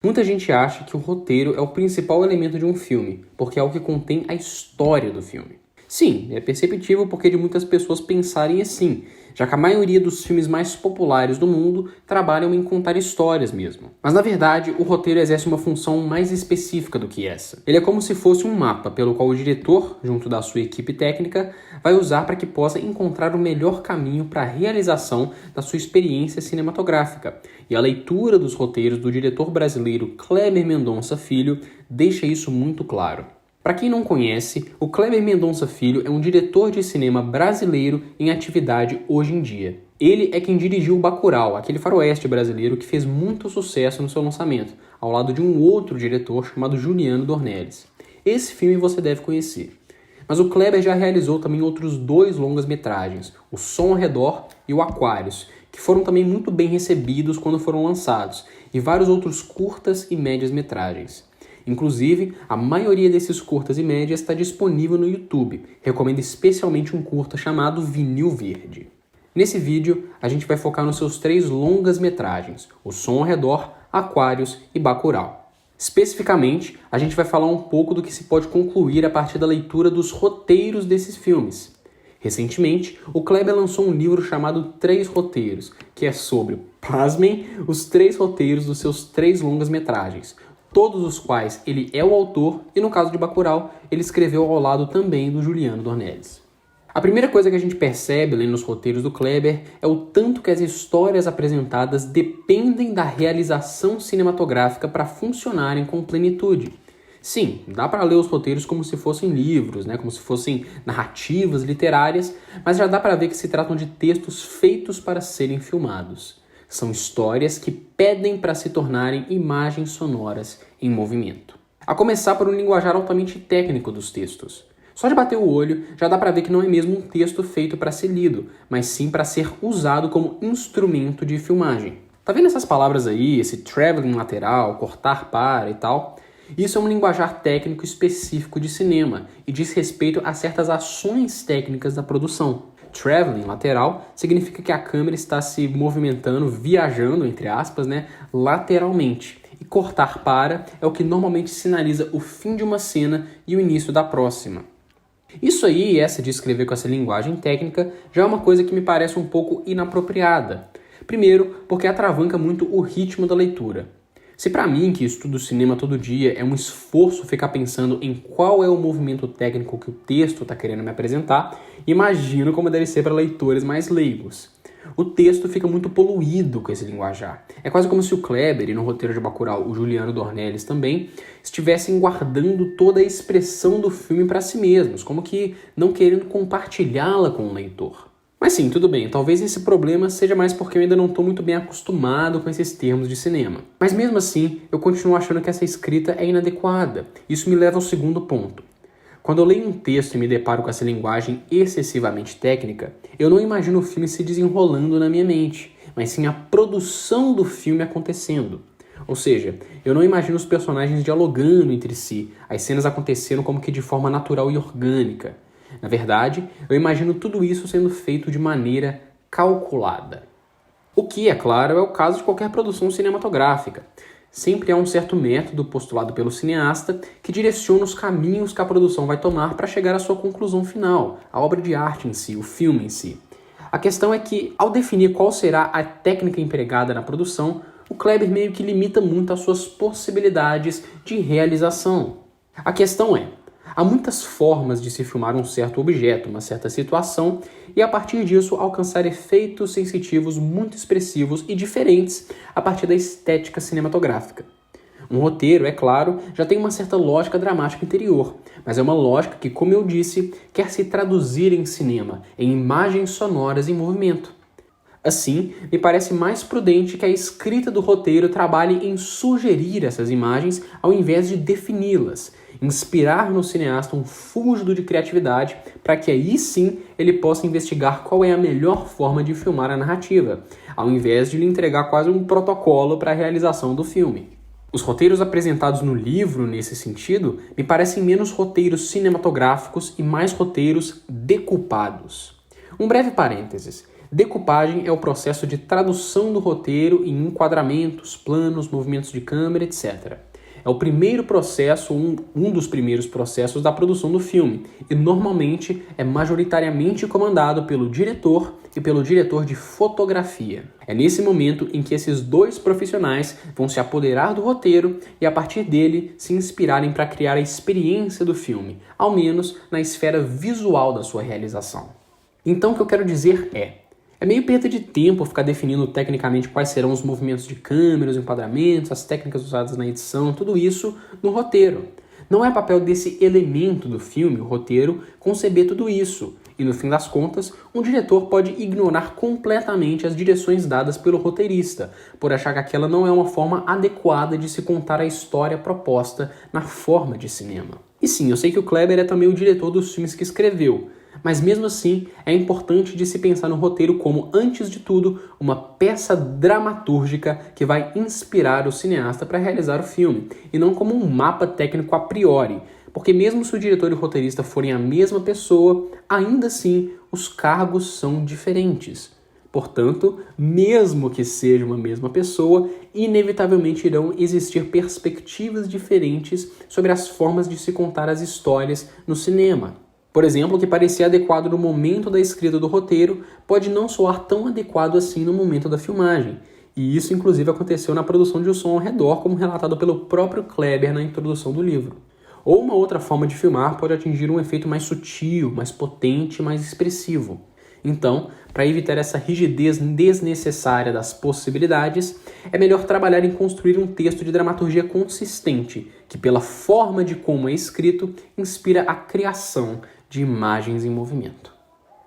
Muita gente acha que o roteiro é o principal elemento de um filme, porque é o que contém a história do filme. Sim, é perceptível porque de muitas pessoas pensarem assim, já que a maioria dos filmes mais populares do mundo trabalham em contar histórias mesmo. Mas na verdade, o roteiro exerce uma função mais específica do que essa. Ele é como se fosse um mapa pelo qual o diretor, junto da sua equipe técnica, vai usar para que possa encontrar o melhor caminho para a realização da sua experiência cinematográfica. E a leitura dos roteiros do diretor brasileiro Kleber Mendonça Filho deixa isso muito claro. Para quem não conhece, o Kleber Mendonça Filho é um diretor de cinema brasileiro em atividade hoje em dia. Ele é quem dirigiu Bacurau, aquele faroeste brasileiro que fez muito sucesso no seu lançamento, ao lado de um outro diretor chamado Juliano Dornelles. Esse filme você deve conhecer. Mas o Kleber já realizou também outros 2 longas-metragens, O Som ao Redor e o Aquários, que foram também muito bem recebidos quando foram lançados, e vários outros curtas e médias-metragens. Inclusive, a maioria desses curtas e médias está disponível no YouTube. Recomendo especialmente um curta chamado Vinil Verde. Nesse vídeo, a gente vai focar nos seus 3 longas-metragens, O Som ao Redor, Aquários e Bacurau. Especificamente, a gente vai falar um pouco do que se pode concluir a partir da leitura dos roteiros desses filmes. Recentemente, o Kleber lançou um livro chamado 3 Roteiros, que é sobre, pasmem, os 3 roteiros dos seus 3 longas-metragens, todos os quais ele é o autor e, no caso de Bacurau, ele escreveu ao lado também do Juliano Dornelles. A primeira coisa que a gente percebe lendo os roteiros do Kleber é o tanto que as histórias apresentadas dependem da realização cinematográfica para funcionarem com plenitude. Sim, dá para ler os roteiros como se fossem livros, como se fossem narrativas literárias, mas já dá para ver que se tratam de textos feitos para serem filmados. São histórias que pedem para se tornarem imagens sonoras em movimento. A começar por um linguajar altamente técnico dos textos. Só de bater o olho, já dá para ver que não é mesmo um texto feito para ser lido, mas sim para ser usado como instrumento de filmagem. Tá vendo essas palavras aí, esse traveling lateral, cortar para e tal? Isso é um linguajar técnico específico de cinema e diz respeito a certas ações técnicas da produção. Traveling lateral significa que a câmera está se movimentando, viajando, entre aspas, lateralmente. E cortar para é o que normalmente sinaliza o fim de uma cena e o início da próxima. Isso aí, essa de escrever com essa linguagem técnica, já é uma coisa que me parece um pouco inapropriada. Primeiro, porque atravanca muito o ritmo da leitura. Se para mim, que estudo cinema todo dia, é um esforço ficar pensando em qual é o movimento técnico que o texto está querendo me apresentar, imagino como deve ser para leitores mais leigos. O texto fica muito poluído com esse linguajar. É quase como se o Kleber, e no roteiro de Bacurau o Juliano Dornelles também, estivessem guardando toda a expressão do filme para si mesmos, como que não querendo compartilhá-la com o leitor. Mas sim, tudo bem, talvez esse problema seja mais porque eu ainda não estou muito bem acostumado com esses termos de cinema. Mas mesmo assim, eu continuo achando que essa escrita é inadequada. Isso me leva ao segundo ponto. Quando eu leio um texto e me deparo com essa linguagem excessivamente técnica, eu não imagino o filme se desenrolando na minha mente, mas sim a produção do filme acontecendo. Ou seja, eu não imagino os personagens dialogando entre si, as cenas acontecendo como que de forma natural e orgânica. Na verdade, eu imagino tudo isso sendo feito de maneira calculada. O que, é claro, é o caso de qualquer produção cinematográfica. Sempre há um certo método postulado pelo cineasta que direciona os caminhos que a produção vai tomar para chegar à sua conclusão final, a obra de arte em si, o filme em si. A questão é que, ao definir qual será a técnica empregada na produção, o Kleber meio que limita muito as suas possibilidades de realização. A questão é, há muitas formas de se filmar um certo objeto, uma certa situação, e a partir disso alcançar efeitos sensitivos muito expressivos e diferentes a partir da estética cinematográfica. Um roteiro, é claro, já tem uma certa lógica dramática interior, mas é uma lógica que, como eu disse, quer se traduzir em cinema, em imagens sonoras em movimento. Assim, me parece mais prudente que a escrita do roteiro trabalhe em sugerir essas imagens ao invés de defini-las, inspirar no cineasta um fúgido de criatividade para que aí sim ele possa investigar qual é a melhor forma de filmar a narrativa, ao invés de lhe entregar quase um protocolo para a realização do filme. Os roteiros apresentados no livro, nesse sentido, me parecem menos roteiros cinematográficos e mais roteiros decupados. Um breve parênteses. Decupagem é o processo de tradução do roteiro em enquadramentos, planos, movimentos de câmera, etc. É o primeiro processo, um dos primeiros processos da produção do filme, e normalmente é majoritariamente comandado pelo diretor e pelo diretor de fotografia. É nesse momento em que esses dois profissionais vão se apoderar do roteiro e a partir dele se inspirarem para criar a experiência do filme, ao menos na esfera visual da sua realização. Então o que eu quero dizer é meio perda de tempo ficar definindo tecnicamente quais serão os movimentos de câmera, os enquadramentos, as técnicas usadas na edição, tudo isso no roteiro. Não é papel desse elemento do filme, o roteiro, conceber tudo isso. E no fim das contas, um diretor pode ignorar completamente as direções dadas pelo roteirista, por achar que aquela não é uma forma adequada de se contar a história proposta na forma de cinema. E sim, eu sei que o Kleber é também o diretor dos filmes que escreveu, mas mesmo assim é importante de se pensar no roteiro como, antes de tudo, uma peça dramatúrgica que vai inspirar o cineasta para realizar o filme, e não como um mapa técnico a priori, porque mesmo se o diretor e o roteirista forem a mesma pessoa, ainda assim os cargos são diferentes. Portanto, mesmo que seja uma mesma pessoa, inevitavelmente irão existir perspectivas diferentes sobre as formas de se contar as histórias no cinema. Por exemplo, o que parecia adequado no momento da escrita do roteiro pode não soar tão adequado assim no momento da filmagem. E isso, inclusive, aconteceu na produção de O Som ao Redor, como relatado pelo próprio Kleber na introdução do livro. Ou uma outra forma de filmar pode atingir um efeito mais sutil, mais potente, mais expressivo. Então, para evitar essa rigidez desnecessária das possibilidades, é melhor trabalhar em construir um texto de dramaturgia consistente, que pela forma de como é escrito, inspira a criação de imagens em movimento.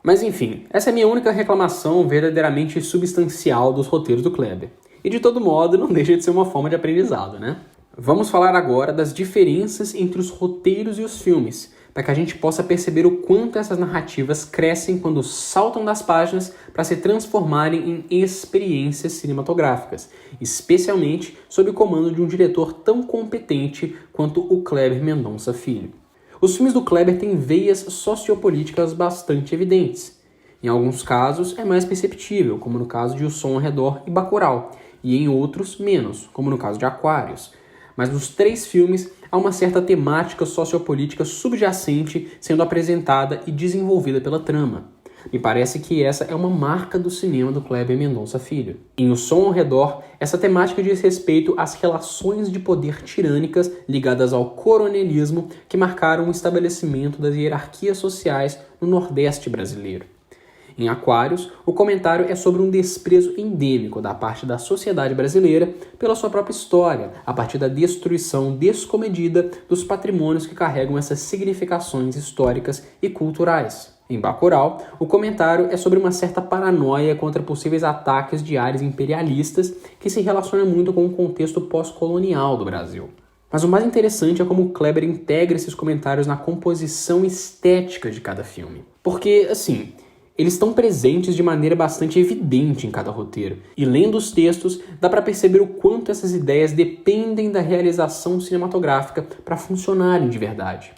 Mas enfim, essa é a minha única reclamação verdadeiramente substancial dos roteiros do Kleber. E de todo modo, não deixa de ser uma forma de aprendizado, né? Vamos falar agora das diferenças entre os roteiros e os filmes, para que a gente possa perceber o quanto essas narrativas crescem quando saltam das páginas para se transformarem em experiências cinematográficas, especialmente sob o comando de um diretor tão competente quanto o Kleber Mendonça Filho. Os filmes do Kleber têm veias sociopolíticas bastante evidentes. Em alguns casos é mais perceptível, como no caso de O Som ao Redor e Bacurau, e em outros menos, como no caso de Aquários. Mas nos três filmes há uma certa temática sociopolítica subjacente sendo apresentada e desenvolvida pela trama. Me parece que essa é uma marca do cinema do Kleber Mendonça Filho. Em O Som ao Redor, essa temática diz respeito às relações de poder tirânicas ligadas ao coronelismo que marcaram o estabelecimento das hierarquias sociais no Nordeste brasileiro. Em Aquários, o comentário é sobre um desprezo endêmico da parte da sociedade brasileira pela sua própria história, a partir da destruição descomedida dos patrimônios que carregam essas significações históricas e culturais. Em Bacurau, o comentário é sobre uma certa paranoia contra possíveis ataques de áreas imperialistas que se relaciona muito com o contexto pós-colonial do Brasil. Mas o mais interessante é como o Kleber integra esses comentários na composição estética de cada filme. Porque, assim, eles estão presentes de maneira bastante evidente em cada roteiro. E lendo os textos, dá para perceber o quanto essas ideias dependem da realização cinematográfica para funcionarem de verdade.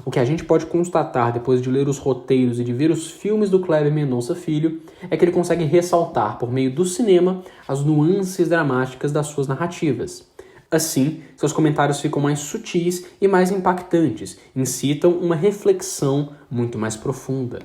O que a gente pode constatar depois de ler os roteiros e de ver os filmes do Kleber Mendonça Filho é que ele consegue ressaltar, por meio do cinema, as nuances dramáticas das suas narrativas. Assim, seus comentários ficam mais sutis e mais impactantes, incitam uma reflexão muito mais profunda.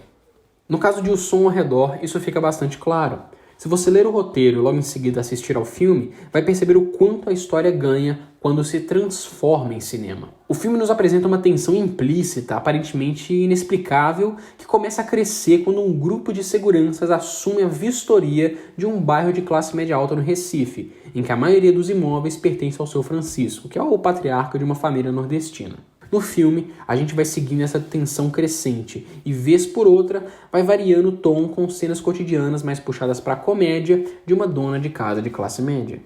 No caso de O Som ao Redor, isso fica bastante claro. Se você ler o roteiro e logo em seguida assistir ao filme, vai perceber o quanto a história ganha quando se transforma em cinema. O filme nos apresenta uma tensão implícita, aparentemente inexplicável, que começa a crescer quando um grupo de seguranças assume a vistoria de um bairro de classe média alta no Recife, em que a maioria dos imóveis pertence ao seu Francisco, que é o patriarca de uma família nordestina. No filme, a gente vai seguindo essa tensão crescente e, vez por outra, vai variando o tom com cenas cotidianas mais puxadas para a comédia de uma dona de casa de classe média.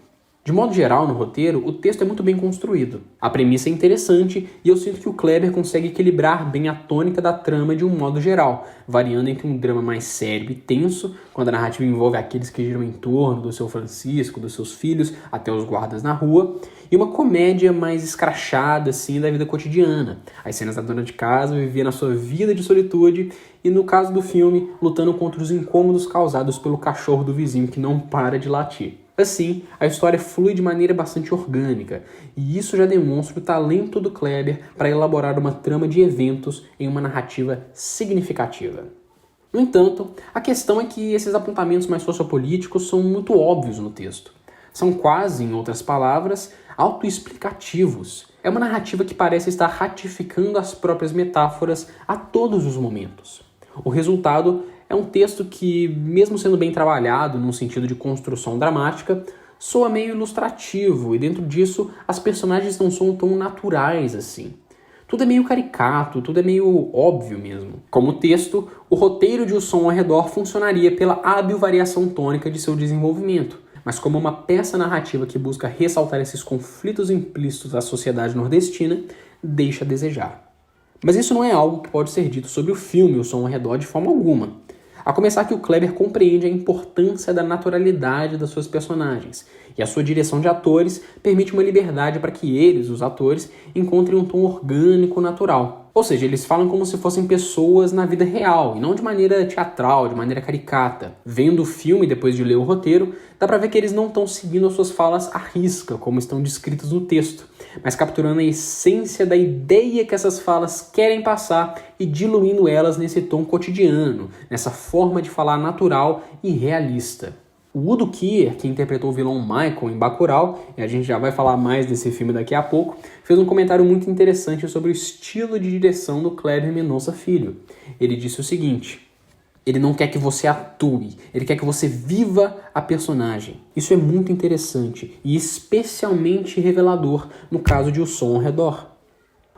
De modo geral, no roteiro, o texto é muito bem construído. A premissa é interessante e eu sinto que o Kleber consegue equilibrar bem a tônica da trama de um modo geral, variando entre um drama mais sério e tenso, quando a narrativa envolve aqueles que giram em torno do seu Francisco, dos seus filhos, até os guardas na rua, e uma comédia mais escrachada, assim, da vida cotidiana. As cenas da dona de casa vivendo a sua vida de solitude e, no caso do filme, lutando contra os incômodos causados pelo cachorro do vizinho que não para de latir. Assim, a história flui de maneira bastante orgânica, e isso já demonstra o talento do Kleber para elaborar uma trama de eventos em uma narrativa significativa. No entanto, a questão é que esses apontamentos mais sociopolíticos são muito óbvios no texto. São quase, em outras palavras, autoexplicativos. É uma narrativa que parece estar ratificando as próprias metáforas a todos os momentos. O resultado é um texto que, mesmo sendo bem trabalhado num sentido de construção dramática, soa meio ilustrativo e dentro disso as personagens não são tão naturais assim. Tudo é meio caricato, tudo é meio óbvio mesmo. Como texto, o roteiro de O Som ao Redor funcionaria pela hábil variação tônica de seu desenvolvimento, mas como uma peça narrativa que busca ressaltar esses conflitos implícitos da sociedade nordestina, deixa a desejar. Mas isso não é algo que pode ser dito sobre o filme O Som ao Redor de forma alguma. A começar que o Kleber compreende a importância da naturalidade das suas personagens, e a sua direção de atores permite uma liberdade para que eles, os atores, encontrem um tom orgânico natural. Ou seja, eles falam como se fossem pessoas na vida real, e não de maneira teatral, de maneira caricata. Vendo o filme depois de ler o roteiro, dá pra ver que eles não estão seguindo as suas falas à risca, como estão descritas no texto, mas capturando a essência da ideia que essas falas querem passar e diluindo elas nesse tom cotidiano, nessa forma de falar natural e realista. O Udo Kier, que interpretou o vilão Michael em Bacurau, e a gente já vai falar mais desse filme daqui a pouco, fez um comentário muito interessante sobre o estilo de direção do Kleber Mendonça Filho. Ele disse o seguinte: ele não quer que você atue, ele quer que você viva a personagem. Isso é muito interessante e especialmente revelador no caso de O Som ao Redor.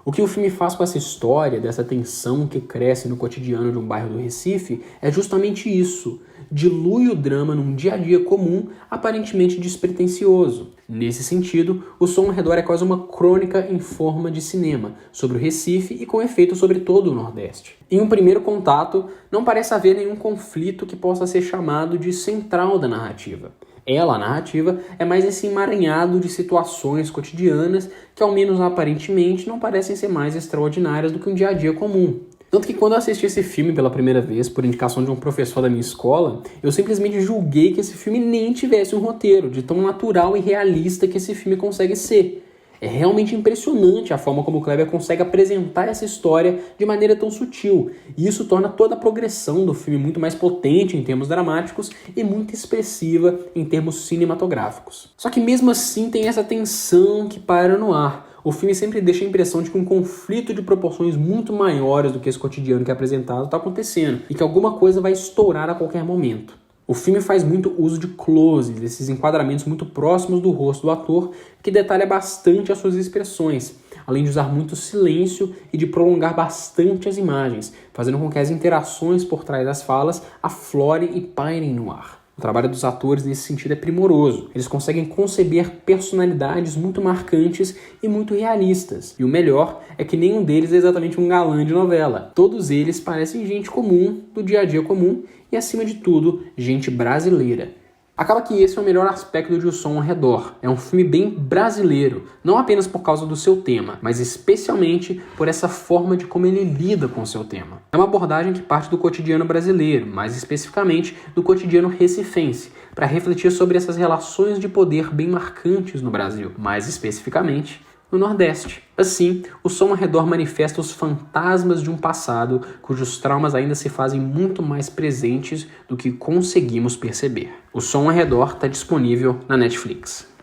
O que o filme faz com essa história, dessa tensão que cresce no cotidiano de um bairro do Recife, é justamente isso. Dilui o drama num dia a dia comum, aparentemente despretensioso. Nesse sentido, O Som ao Redor é quase uma crônica em forma de cinema, sobre o Recife e com efeito sobre todo o Nordeste. Em um primeiro contato, não parece haver nenhum conflito que possa ser chamado de central da narrativa. A narrativa, é mais esse emaranhado de situações cotidianas que, ao menos aparentemente, não parecem ser mais extraordinárias do que um dia a dia comum. Tanto que quando eu assisti esse filme pela primeira vez, por indicação de um professor da minha escola, eu simplesmente julguei que esse filme nem tivesse um roteiro, de tão natural e realista que esse filme consegue ser. É realmente impressionante a forma como o Kleber consegue apresentar essa história de maneira tão sutil, e isso torna toda a progressão do filme muito mais potente em termos dramáticos e muito expressiva em termos cinematográficos. Só que mesmo assim tem essa tensão que paira no ar. O filme sempre deixa a impressão de que um conflito de proporções muito maiores do que esse cotidiano que é apresentado está acontecendo, e que alguma coisa vai estourar a qualquer momento. O filme faz muito uso de closes, esses enquadramentos muito próximos do rosto do ator, que detalha bastante as suas expressões, além de usar muito silêncio e de prolongar bastante as imagens, fazendo com que as interações por trás das falas aflorem e pairem no ar. O trabalho dos atores nesse sentido é primoroso. Eles conseguem conceber personalidades muito marcantes e muito realistas. E o melhor é que nenhum deles é exatamente um galã de novela. Todos eles parecem gente comum, do dia a dia comum, e acima de tudo, gente brasileira. Acaba que esse é o melhor aspecto de O Som ao Redor. É um filme bem brasileiro, não apenas por causa do seu tema, mas especialmente por essa forma de como ele lida com o seu tema. É uma abordagem que parte do cotidiano brasileiro, mais especificamente do cotidiano recifense, para refletir sobre essas relações de poder bem marcantes no Brasil, mais especificamente no Nordeste. Assim, O Som ao Redor manifesta os fantasmas de um passado cujos traumas ainda se fazem muito mais presentes do que conseguimos perceber. O Som ao Redor está disponível na Netflix.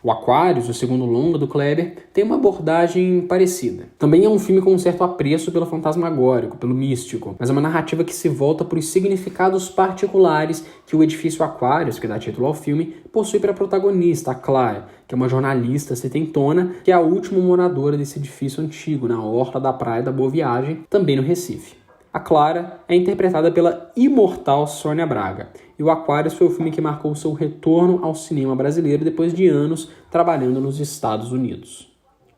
O Aquários, o segundo longa do Kleber, tem uma abordagem parecida. Também é um filme com um certo apreço pelo fantasmagórico, pelo místico, mas é uma narrativa que se volta para os significados particulares que o edifício Aquários, que dá título ao filme, possui para a protagonista, a Clara, que é uma jornalista setentona, que é a última moradora desse edifício antigo, na orla da praia da Boa Viagem, também no Recife. A Clara é interpretada pela imortal Sônia Braga, e o Aquarius foi o filme que marcou seu retorno ao cinema brasileiro depois de anos trabalhando nos Estados Unidos.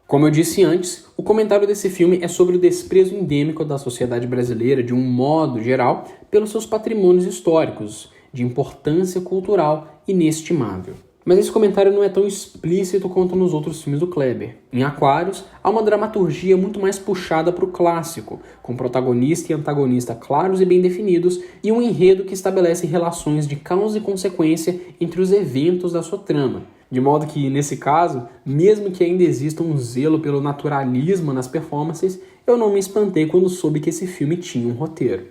Como eu disse antes, o comentário desse filme é sobre o desprezo endêmico da sociedade brasileira, de um modo geral, pelos seus patrimônios históricos, de importância cultural inestimável. Mas esse comentário não é tão explícito quanto nos outros filmes do Kleber. Em Aquarius, há uma dramaturgia muito mais puxada para o clássico, com protagonista e antagonista claros e bem definidos, e um enredo que estabelece relações de causa e consequência entre os eventos da sua trama. De modo que, nesse caso, mesmo que ainda exista um zelo pelo naturalismo nas performances, eu não me espantei quando soube que esse filme tinha um roteiro.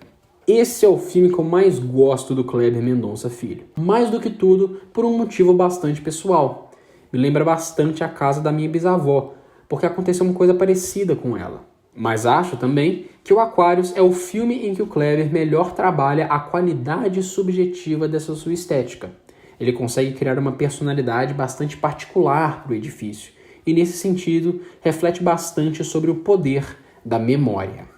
Esse é o filme que eu mais gosto do Kleber Mendonça Filho. Mais do que tudo, por um motivo bastante pessoal. Me lembra bastante a casa da minha bisavó, porque aconteceu uma coisa parecida com ela. Mas acho também que o Aquarius é o filme em que o Kleber melhor trabalha a qualidade subjetiva dessa sua estética. Ele consegue criar uma personalidade bastante particular para o edifício, e nesse sentido reflete bastante sobre o poder da memória.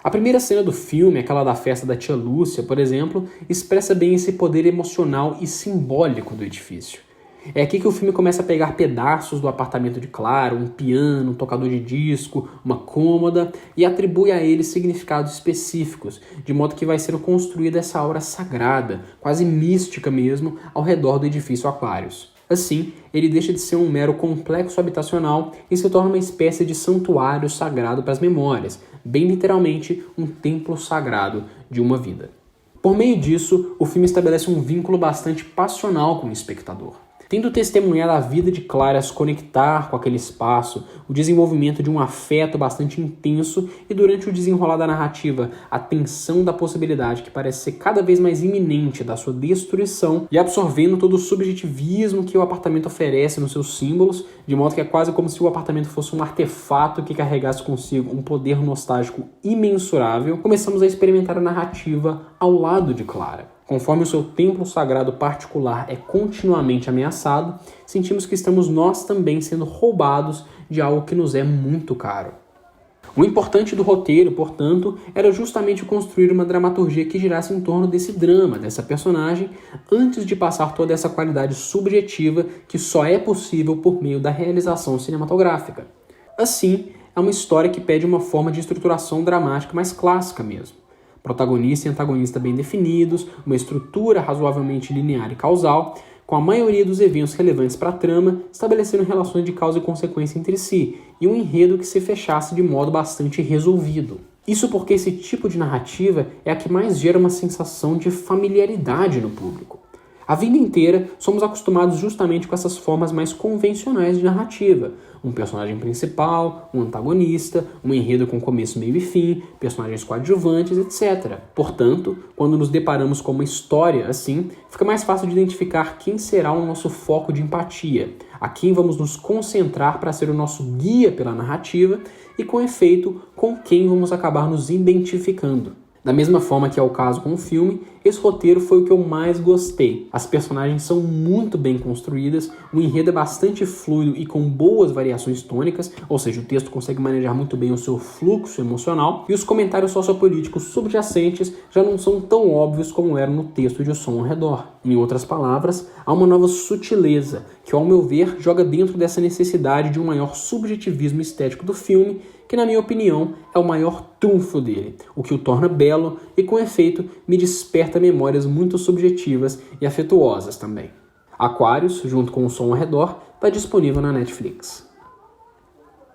A primeira cena do filme, aquela da festa da tia Lúcia, por exemplo, expressa bem esse poder emocional e simbólico do edifício. É aqui que o filme começa a pegar pedaços do apartamento de Clara, um piano, um tocador de disco, uma cômoda, e atribui a eles significados específicos, de modo que vai sendo construída essa aura sagrada, quase mística mesmo, ao redor do edifício Aquarius. Assim, ele deixa de ser um mero complexo habitacional e se torna uma espécie de santuário sagrado para as memórias, bem literalmente um templo sagrado de uma vida. Por meio disso, o filme estabelece um vínculo bastante passional com o espectador. Tendo testemunhado a vida de Clara se conectar com aquele espaço, o desenvolvimento de um afeto bastante intenso e durante o desenrolar da narrativa, a tensão da possibilidade que parece ser cada vez mais iminente da sua destruição e absorvendo todo o subjetivismo que o apartamento oferece nos seus símbolos, de modo que é quase como se o apartamento fosse um artefato que carregasse consigo um poder nostálgico imensurável, começamos a experimentar a narrativa ao lado de Clara. Conforme o seu templo sagrado particular é continuamente ameaçado, sentimos que estamos nós também sendo roubados de algo que nos é muito caro. O importante do roteiro, portanto, era justamente construir uma dramaturgia que girasse em torno desse drama, dessa personagem, antes de passar toda essa qualidade subjetiva que só é possível por meio da realização cinematográfica. Assim, é uma história que pede uma forma de estruturação dramática mais clássica mesmo. Protagonista e antagonista bem definidos, uma estrutura razoavelmente linear e causal, com a maioria dos eventos relevantes para a trama estabelecendo relações de causa e consequência entre si, e um enredo que se fechasse de modo bastante resolvido. Isso porque esse tipo de narrativa é a que mais gera uma sensação de familiaridade no público. A vida inteira somos acostumados justamente com essas formas mais convencionais de narrativa. Um personagem principal, um antagonista, um enredo com começo, meio e fim, personagens coadjuvantes, etc. Portanto, quando nos deparamos com uma história assim, fica mais fácil de identificar quem será o nosso foco de empatia, a quem vamos nos concentrar para ser o nosso guia pela narrativa e, com efeito, com quem vamos acabar nos identificando. Da mesma forma que é o caso com o filme, esse roteiro foi o que eu mais gostei. As personagens são muito bem construídas, o enredo é bastante fluido e com boas variações tônicas, ou seja, o texto consegue manejar muito bem o seu fluxo emocional, e os comentários sociopolíticos subjacentes já não são tão óbvios como eram no texto de O Som ao Redor. Em outras palavras, há uma nova sutileza, que ao meu ver joga dentro dessa necessidade de um maior subjetivismo estético do filme, que na minha opinião é o maior trunfo dele, o que o torna belo e com efeito me desperta memórias muito subjetivas e afetuosas também. Aquarius, junto com O Som ao Redor, está disponível na Netflix.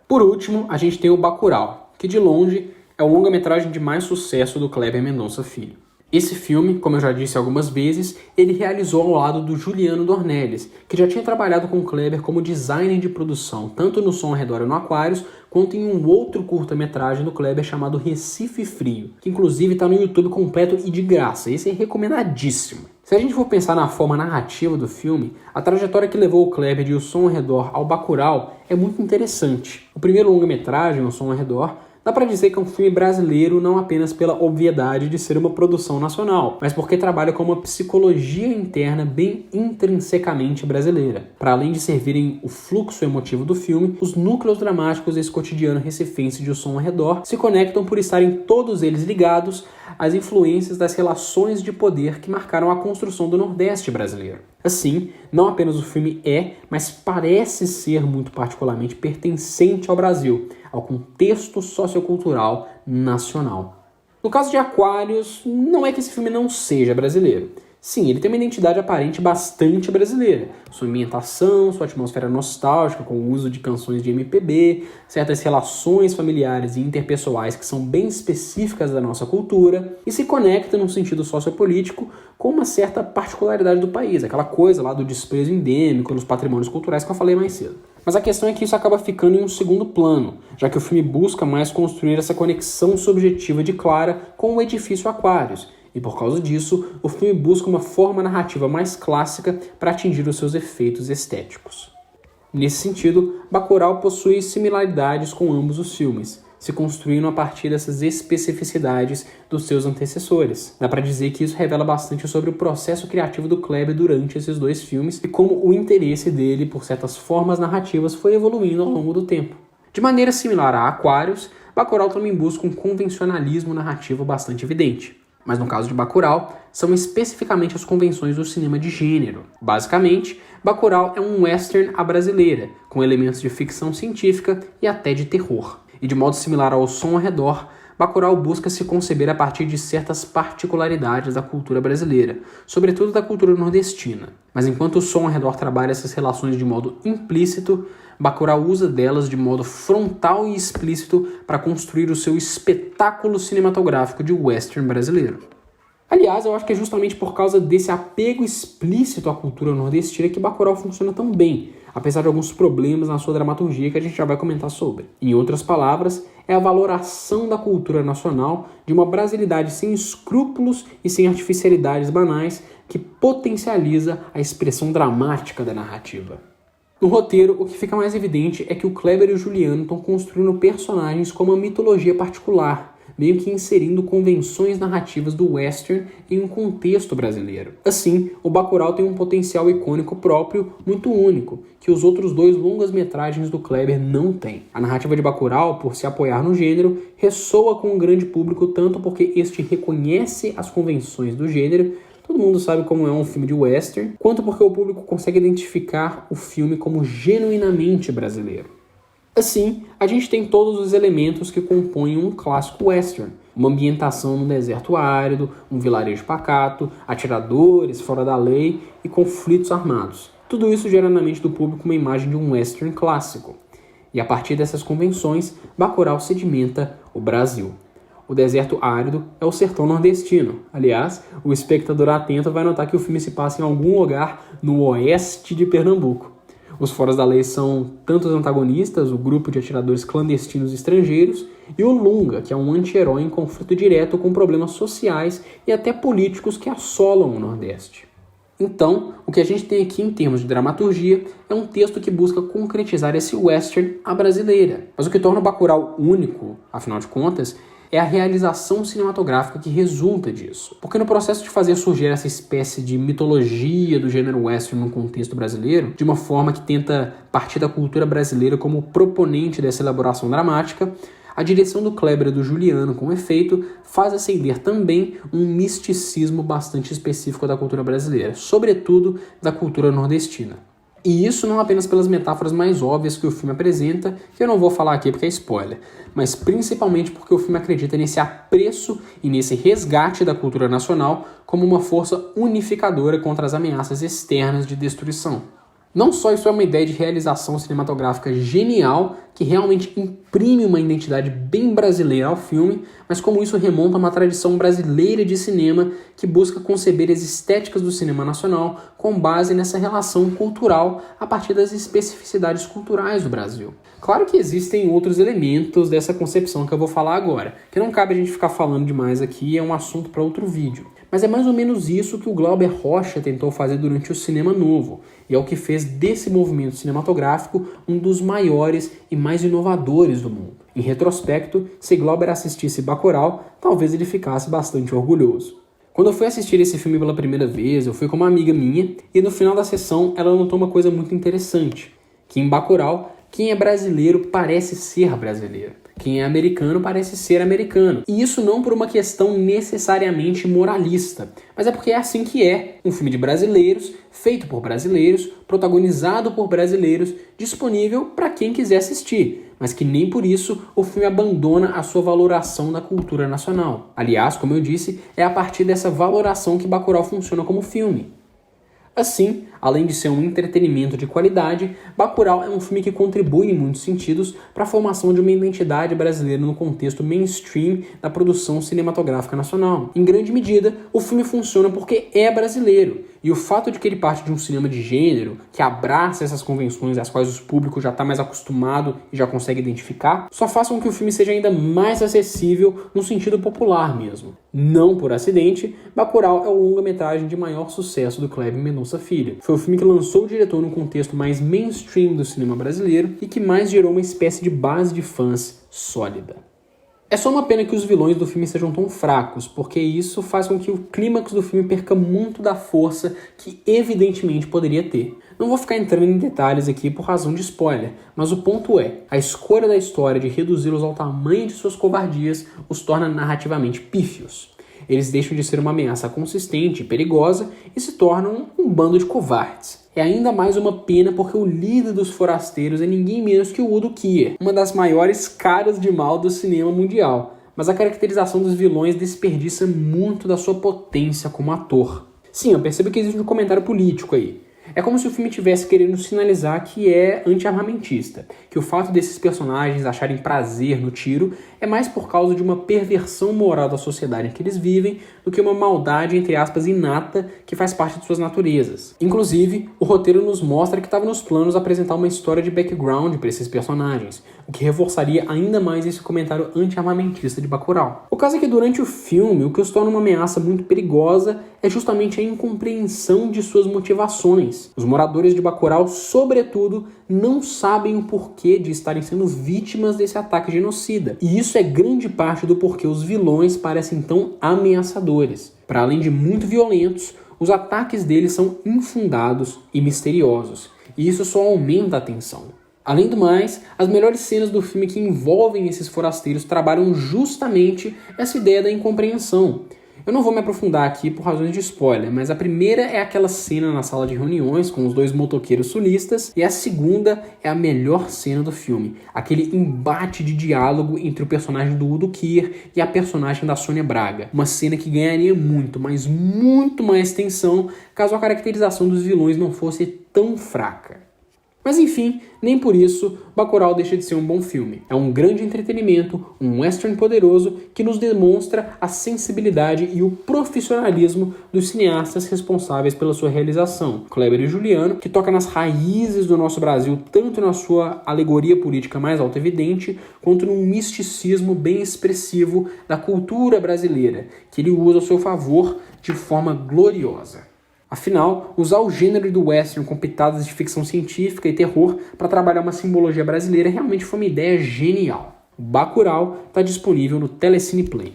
Por último, a gente tem o Bacurau, que de longe é o longa-metragem de mais sucesso do Kleber Mendonça Filho. Esse filme, como eu já disse algumas vezes, ele realizou ao lado do Juliano Dornelles, que já tinha trabalhado com o Kleber como designer de produção, tanto no Som ao Redor e no Aquarius, quanto em um outro curta-metragem do Kleber chamado Recife Frio, que inclusive está no YouTube completo e de graça. Esse é recomendadíssimo. Se a gente for pensar na forma narrativa do filme, a trajetória que levou o Kleber de O Som ao Redor ao Bacurau é muito interessante. O primeiro longa-metragem, O Som ao Redor, Dá pra dizer que é um filme brasileiro não apenas pela obviedade de ser uma produção nacional, mas porque trabalha com uma psicologia interna bem intrinsecamente brasileira. Para além de servirem o fluxo emotivo do filme, os núcleos dramáticos desse cotidiano recifense de O Som ao Redor se conectam por estarem todos eles ligados às influências das relações de poder que marcaram a construção do Nordeste brasileiro. Assim, não apenas o filme mas parece ser muito particularmente pertencente ao Brasil, ao contexto sociocultural nacional. No caso de Aquários, não é que esse filme não seja brasileiro. Sim, ele tem uma identidade aparente bastante brasileira. Sua ambientação, sua atmosfera nostálgica, com o uso de canções de MPB, certas relações familiares e interpessoais que são bem específicas da nossa cultura, e se conecta num sentido sociopolítico com uma certa particularidade do país, aquela coisa lá do desprezo endêmico nos patrimônios culturais que eu falei mais cedo. Mas a questão é que isso acaba ficando em um segundo plano, já que o filme busca mais construir essa conexão subjetiva de Clara com o edifício Aquários, e por causa disso, o filme busca uma forma narrativa mais clássica para atingir os seus efeitos estéticos. Nesse sentido, Bacurau possui similaridades com ambos os filmes, se construindo a partir dessas especificidades dos seus antecessores. Dá para dizer que isso revela bastante sobre o processo criativo do Kleber durante esses dois filmes e como o interesse dele por certas formas narrativas foi evoluindo ao longo do tempo. De maneira similar a Aquários, Bacurau também busca um convencionalismo narrativo bastante evidente. Mas no caso de Bacurau, são especificamente as convenções do cinema de gênero. Basicamente, Bacurau é um western à brasileira, com elementos de ficção científica e até de terror. E de modo similar ao Som ao Redor, Bacurau busca se conceber a partir de certas particularidades da cultura brasileira, sobretudo da cultura nordestina. Mas enquanto o Som ao Redor trabalha essas relações de modo implícito, Bacurau usa delas de modo frontal e explícito para construir o seu espetáculo cinematográfico de western brasileiro. Aliás, eu acho que é justamente por causa desse apego explícito à cultura nordestina que Bacurau funciona tão bem, apesar de alguns problemas na sua dramaturgia que a gente já vai comentar sobre. Em outras palavras, é a valoração da cultura nacional de uma brasilidade sem escrúpulos e sem artificialidades banais que potencializa a expressão dramática da narrativa. No roteiro, o que fica mais evidente é que o Kleber e o Juliano estão construindo personagens com uma mitologia particular, meio que inserindo convenções narrativas do western em um contexto brasileiro. Assim, o Bacurau tem um potencial icônico próprio muito único, que os outros dois longas-metragens do Kleber não têm. A narrativa de Bacurau, por se apoiar no gênero, ressoa com um grande público tanto porque este reconhece as convenções do gênero, todo mundo sabe como é um filme de western, quanto porque o público consegue identificar o filme como genuinamente brasileiro. Assim, a gente tem todos os elementos que compõem um clássico western. Uma ambientação no deserto árido, um vilarejo pacato, atiradores fora da lei e conflitos armados. Tudo isso gera na mente do público uma imagem de um western clássico. E a partir dessas convenções, Bacurau sedimenta o Brasil. O deserto árido é o sertão nordestino. Aliás, o espectador atento vai notar que o filme se passa em algum lugar no oeste de Pernambuco. Os foras da lei são tanto os antagonistas, o grupo de atiradores clandestinos estrangeiros, e o Lunga, que é um anti-herói em conflito direto com problemas sociais e até políticos que assolam o Nordeste. Então, o que a gente tem aqui em termos de dramaturgia é um texto que busca concretizar esse western à brasileira. Mas o que torna o Bacurau único, afinal de contas, é a realização cinematográfica que resulta disso. Porque no processo de fazer surgir essa espécie de mitologia do gênero western no contexto brasileiro, de uma forma que tenta partir da cultura brasileira como proponente dessa elaboração dramática, a direção do Kleber e do Juliano, com efeito, faz acender também um misticismo bastante específico da cultura brasileira, sobretudo da cultura nordestina. E isso não apenas pelas metáforas mais óbvias que o filme apresenta, que eu não vou falar aqui porque é spoiler, mas principalmente porque o filme acredita nesse apreço e nesse resgate da cultura nacional como uma força unificadora contra as ameaças externas de destruição. Não só isso é uma ideia de realização cinematográfica genial, que realmente imprime uma identidade bem brasileira ao filme, mas como isso remonta a uma tradição brasileira de cinema que busca conceber as estéticas do cinema nacional com base nessa relação cultural a partir das especificidades culturais do Brasil. Claro que existem outros elementos dessa concepção que eu vou falar agora, que não cabe a gente ficar falando demais aqui, é um assunto para outro vídeo. Mas é mais ou menos isso que o Glauber Rocha tentou fazer durante o Cinema Novo, e é o que fez desse movimento cinematográfico um dos maiores e mais inovadores do mundo. Em retrospecto, se Glauber assistisse Bacurau, talvez ele ficasse bastante orgulhoso. Quando eu fui assistir esse filme pela primeira vez, eu fui com uma amiga minha e no final da sessão ela notou uma coisa muito interessante, que em Bacurau, quem é brasileiro parece ser brasileiro. Quem é americano parece ser americano. E isso não por uma questão necessariamente moralista, mas é porque é assim que é. Um filme de brasileiros, feito por brasileiros, protagonizado por brasileiros, disponível para quem quiser assistir, mas que nem por isso o filme abandona a sua valoração da cultura nacional. Aliás, como eu disse, é a partir dessa valoração que Bacurau funciona como filme. Assim, além de ser um entretenimento de qualidade, Bacurau é um filme que contribui em muitos sentidos para a formação de uma identidade brasileira no contexto mainstream da produção cinematográfica nacional. Em grande medida, o filme funciona porque é brasileiro, e o fato de que ele parte de um cinema de gênero, que abraça essas convenções às quais o público já está mais acostumado e já consegue identificar, só faz com que o filme seja ainda mais acessível no sentido popular mesmo. Não por acidente, Bacurau é o longa-metragem de maior sucesso do Kleber Mendonça Filho. Foi o filme que lançou o diretor num contexto mais mainstream do cinema brasileiro e que mais gerou uma espécie de base de fãs sólida. É só uma pena que os vilões do filme sejam tão fracos, porque isso faz com que o clímax do filme perca muito da força que evidentemente poderia ter. Não vou ficar entrando em detalhes aqui por razão de spoiler, mas o ponto é, a escolha da história de reduzi-los ao tamanho de suas covardias os torna narrativamente pífios. Eles deixam de ser uma ameaça consistente e perigosa e se tornam um bando de covardes. É ainda mais uma pena porque o líder dos forasteiros é ninguém menos que o Udo Kier, uma das maiores caras de mal do cinema mundial. Mas a caracterização dos vilões desperdiça muito da sua potência como ator. Sim, eu percebo que existe um comentário político aí. É como se o filme estivesse querendo sinalizar que é anti-armamentista, que o fato desses personagens acharem prazer no tiro é mais por causa de uma perversão moral da sociedade em que eles vivem do que uma maldade, entre aspas, inata que faz parte de suas naturezas. Inclusive, o roteiro nos mostra que estava nos planos apresentar uma história de background para esses personagens, o que reforçaria ainda mais esse comentário anti-armamentista de Bacurau. O caso é que durante o filme, o que os torna uma ameaça muito perigosa é justamente a incompreensão de suas motivações. Os moradores de Bacurau, sobretudo, não sabem o porquê de estarem sendo vítimas desse ataque genocida. E isso é grande parte do porquê os vilões parecem tão ameaçadores. Para além de muito violentos, os ataques deles são infundados e misteriosos. E isso só aumenta a tensão. Além do mais, as melhores cenas do filme que envolvem esses forasteiros trabalham justamente essa ideia da incompreensão. Eu não vou me aprofundar aqui por razões de spoiler, mas a primeira é aquela cena na sala de reuniões com os dois motoqueiros sulistas, e a segunda é a melhor cena do filme, aquele embate de diálogo entre o personagem do Udo Kier e a personagem da Sônia Braga. Uma cena que ganharia muito, mas muito mais tensão caso a caracterização dos vilões não fosse tão fraca. Mas enfim, nem por isso Bacurau deixa de ser um bom filme. É um grande entretenimento, um western poderoso que nos demonstra a sensibilidade e o profissionalismo dos cineastas responsáveis pela sua realização. Kleber e Juliano, que toca nas raízes do nosso Brasil, tanto na sua alegoria política mais autoevidente, quanto num misticismo bem expressivo da cultura brasileira, que ele usa ao seu favor de forma gloriosa. Afinal, usar o gênero do western com pitadas de ficção científica e terror para trabalhar uma simbologia brasileira realmente foi uma ideia genial. O Bacurau está disponível no Telecine Play.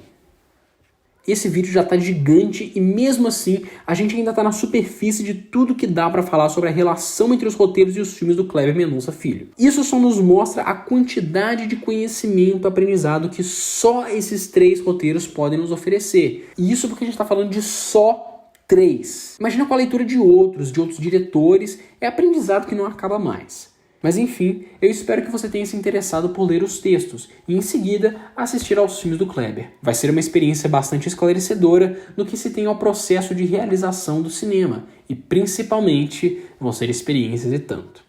Esse vídeo já está gigante e mesmo assim a gente ainda está na superfície de tudo que dá para falar sobre a relação entre os roteiros e os filmes do Kleber Mendonça Filho. Isso só nos mostra a quantidade de conhecimento, aprendizado que só esses 3 roteiros podem nos oferecer. E isso porque a gente está falando de só 3. Imagina com a leitura de outros diretores, é aprendizado que não acaba mais. Mas enfim, eu espero que você tenha se interessado por ler os textos e em seguida assistir aos filmes do Kleber. Vai ser uma experiência bastante esclarecedora no que se tem ao processo de realização do cinema e principalmente vão ser experiências e tanto.